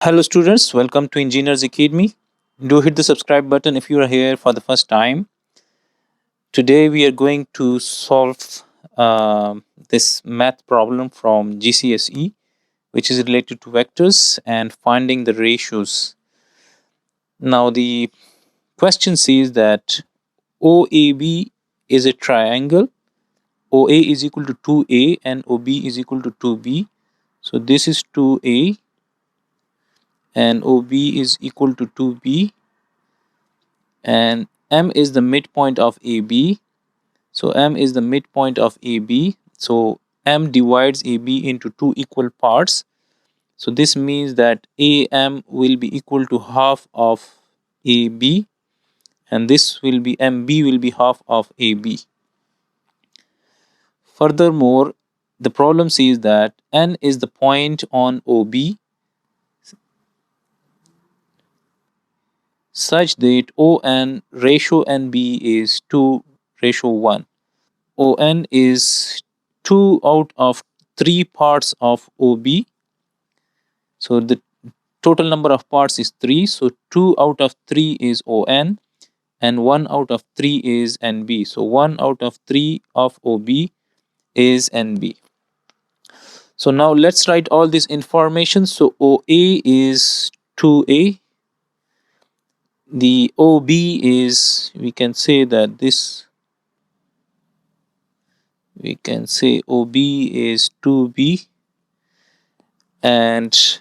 Hello students, welcome to Engineers Academy. Do hit the subscribe button if you are here for the first time. Today we are going to solve this math problem from GCSE, which is related to vectors and finding the ratios. Now the question says that OAB is a triangle. OA is equal to 2A and OB is equal to 2B. So this is 2A and OB is equal to 2B, and M is the midpoint of AB. So M is the midpoint of AB. So M divides AB into two equal parts. So this means that AM will be equal to half of AB, and this will be MB will be half of AB. Furthermore, the problem says that N is the point on OB such that ON ratio NB is 2:1. ON is 2 out of 3 parts of OB. So the total number of parts is 3. So 2 out of 3 is ON and 1 out of 3 is NB. So 1 out of 3 of OB is NB. So now let's write all this information. So OA is 2A. The OB is, we can say OB is 2B, and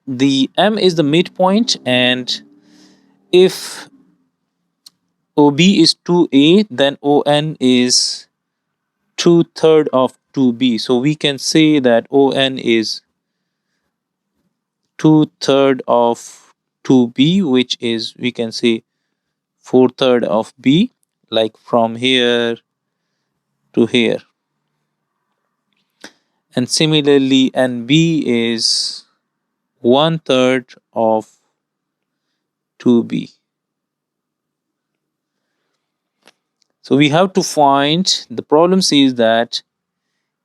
the M is the midpoint, and if OB is 2A, then ON is 2/3 of 2B. So we can say that ON is 2/3 of 2B, which is, we can say, 4/3 of B, like from here to here. And similarly, NB is 1/3 of 2B. So we have to find, the problem says that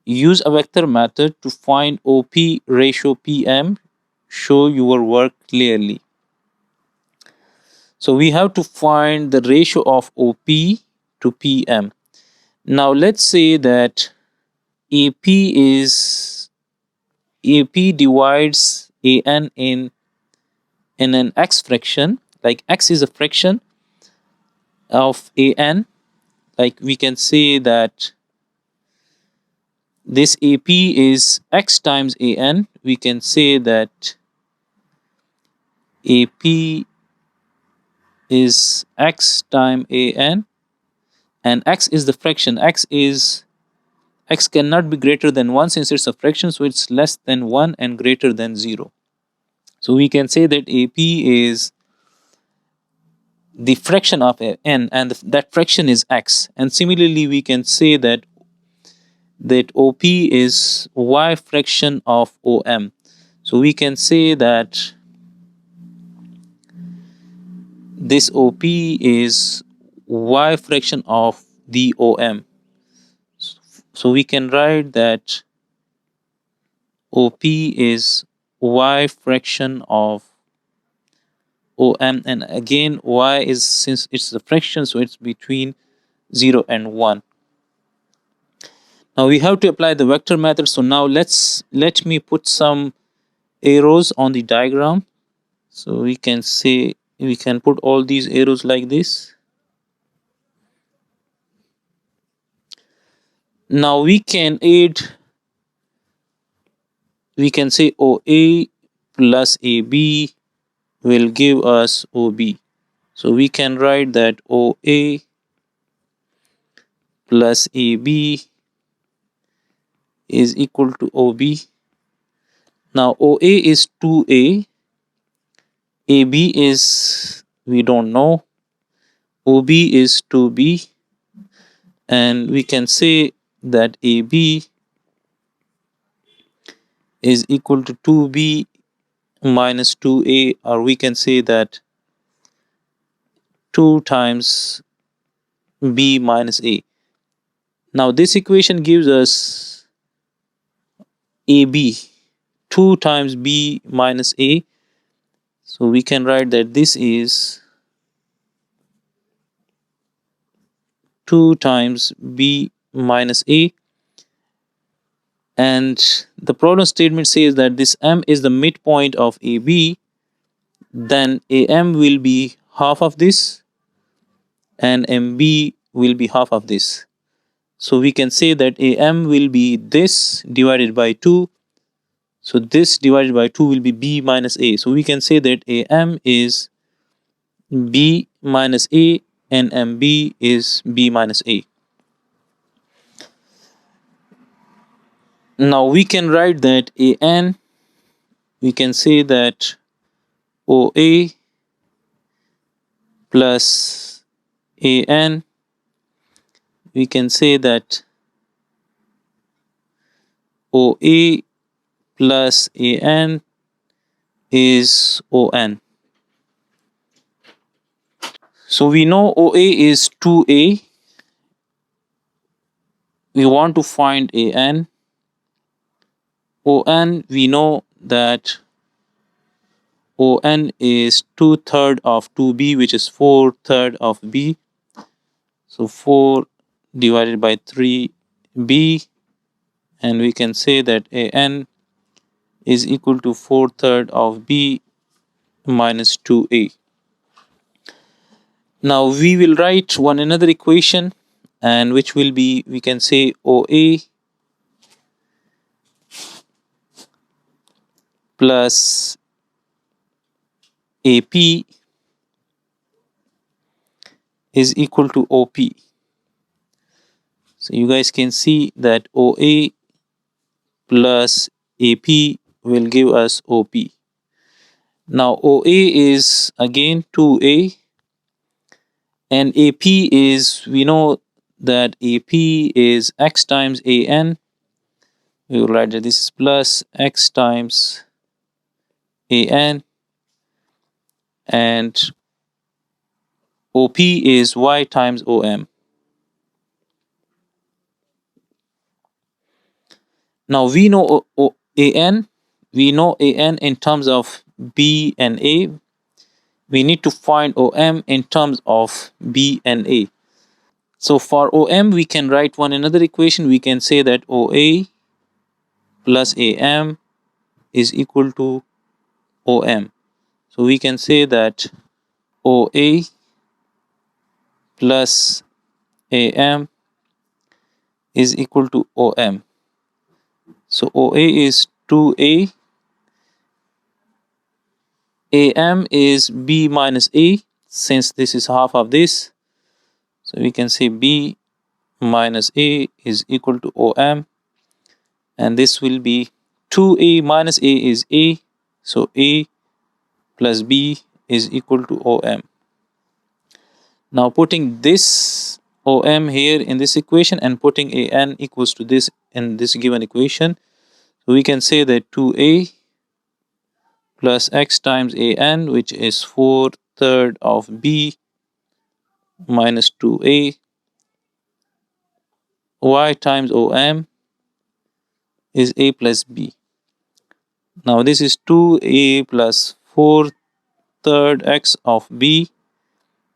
use a vector method to find OP ratio PM, show your work clearly. So we have to find the ratio of OP to PM. Now let's say that AP divides AN in an X fraction, like X is a fraction of AN. Like we can say that this AP is X times AN. We can say that AP is X times AN, and X is the fraction. X cannot be greater than 1 since it's a fraction, so it's less than 1 and greater than 0. So we can say that AP is the fraction of N, and that fraction is X. And similarly, we can say that OP is Y fraction of OM. So we can say that this OP is Y fraction of the OM. So we can write that OP is Y fraction of OM, and again Y is, since it's a fraction, so it's between 0 and 1. Now we have to apply the vector method. So now let me put some arrows on the diagram. So we can put all these arrows like this. Now we can say OA plus AB will give us OB. So we can write that OA plus AB is equal to OB. Now OA is 2A, AB is, we don't know, OB is 2B, and we can say that AB is equal to 2B minus 2A, or we can say that 2 times B minus A. Now this equation gives us AB, 2 times B minus A, So we can write that this is 2 times b minus a, and the problem statement says that this m is the midpoint of AB, then AM will be half of this and MB will be half of this. So we can say that AM will be this divided by 2. So this divided by 2 will be B minus A. So we can say that AM is B minus A and MB is B minus A. Now we can write that AN, we can say that OA plus AN, we can say that OA plus AN is ON. So we know OA is 2A. We want to find AN. ON, we know that ON is 2/3 of 2B, which is 4/3 of B. So 4 divided by 3B, and we can say that AN is equal to 4/3 of B minus 2A. Now we will write one another equation, and which will be, we can say OA plus AP is equal to OP. So you guys can see that OA plus AP will give us OP. Now OA is again 2A, and AP is, we know that AP is x times AN. We will write that this is plus x times AN, and OP is y times OM. Now we know AN, we know AN in terms of B and A. We need to find OM in terms of B and A. So for OM, we can write one another equation. We can say that OA plus AM is equal to OM. So we can say that OA plus AM is equal to OM. So OA is 2A, AM is B minus A, since this is half of this. So we can say B minus A is equal to OM, and this will be 2A minus A is A, so A plus B is equal to OM. Now putting this OM here in this equation and putting AN equals to this in this given equation, so we can say that 2A plus x times AN, which is 4/3 of B minus 2A, y times OM is A plus B. Now this is 2A plus 4/3 x of B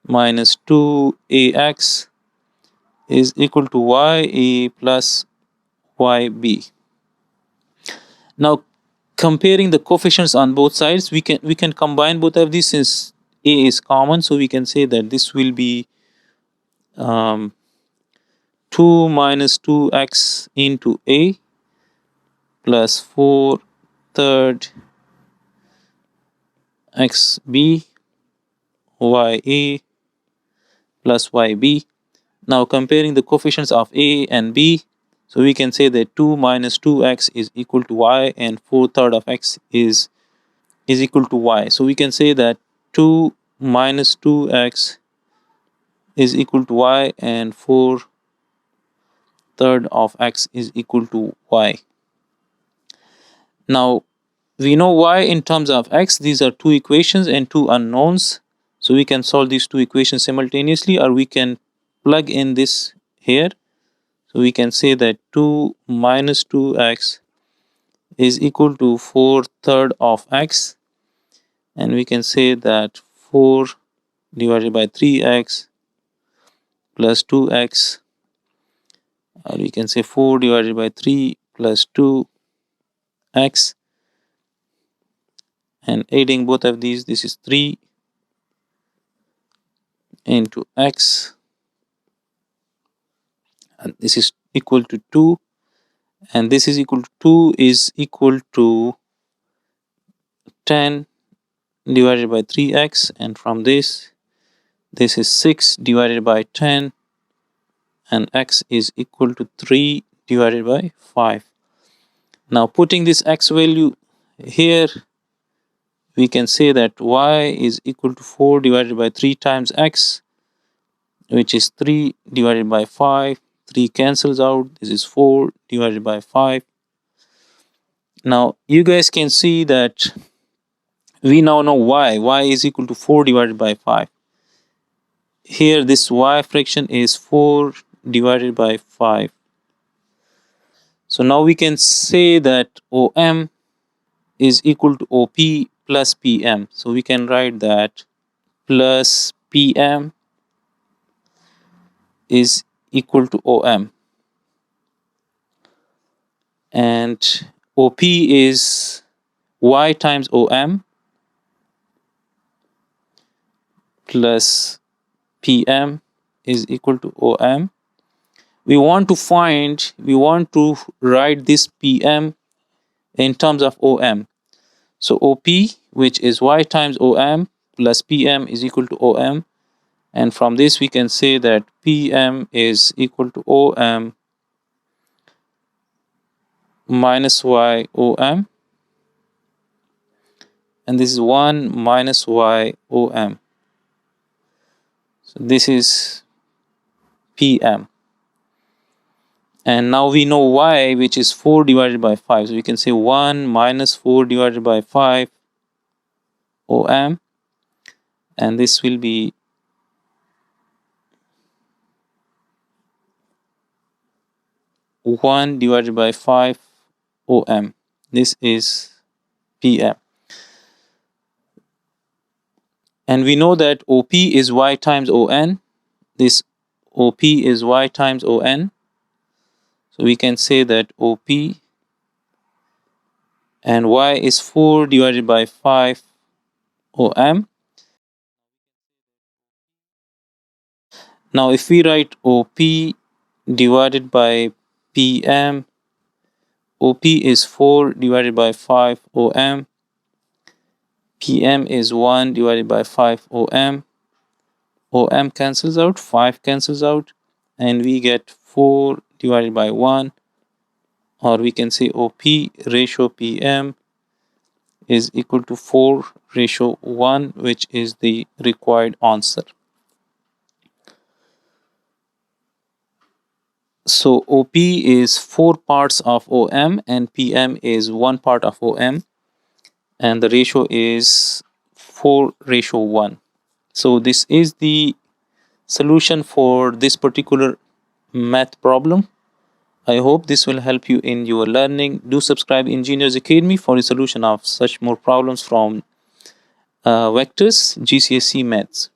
minus 2AX is equal to YA plus YB. Now comparing the coefficients on both sides, we can combine both of these since A is common. So we can say that this will be 2 minus 2x into A plus 4/3 xb YA plus YB. Now comparing the coefficients of A and B, so we can say that 2 minus 2x is equal to y, and 4/3 of x is equal to y. So we can say that 2 minus 2x is equal to y, and 4/3 of x is equal to y. Now we know y in terms of x. These are two equations and two unknowns. So we can solve these two equations simultaneously, or we can plug in this here. So we can say that 2 minus 2x is equal to 4/3 of x, and we can say that 4 divided by 3x plus 2x, or we can say 4 divided by 3 plus 2x, and adding both of these, this is 3 into x, and this is equal to 2, and this is equal to 2 is equal to 10 divided by 3x, and from this is 6 divided by 10, and x is equal to 3 divided by 5. Now putting this x value here, we can say that y is equal to 4 divided by 3 times x, which is 3 divided by 5. 3 cancels out. This is 4 divided by 5. Now you guys can see that we now know y. Y is equal to 4 divided by 5. Here this y fraction is 4 divided by 5. So now we can say that OM is equal to OP plus PM. So we can write that plus PM is equal to OM, and OP is y times OM plus PM is equal to OM. We want to write this PM in terms of OM. So OP, which is y times OM plus PM, is equal to OM, and from this we can say that PM is equal to OM minus y OM, and this is 1 minus y OM. So this is PM. And now we know y, which is 4 divided by 5. So we can say 1 minus 4 divided by 5 OM, and this will be 1 divided by 5 OM. This is PM. And we know that OP is y times ON. This OP is y times ON. So we can say that OP and y is 4 divided by 5 OM. Now if we write OP divided by PM, OP is 4 divided by 5 OM. PM is 1 divided by 5 OM. OM cancels out, 5 cancels out, and we get 4 divided by 1, or we can say OP ratio PM is equal to 4 ratio 1, which is the required answer. So OP is 4 parts of OM and PM is 1 part of OM, and the ratio is 4 ratio 1. So this is the solution for this particular math problem. I hope this will help you in your learning. Do subscribe Engineers Academy for the solution of such more problems from vectors GCSE Maths.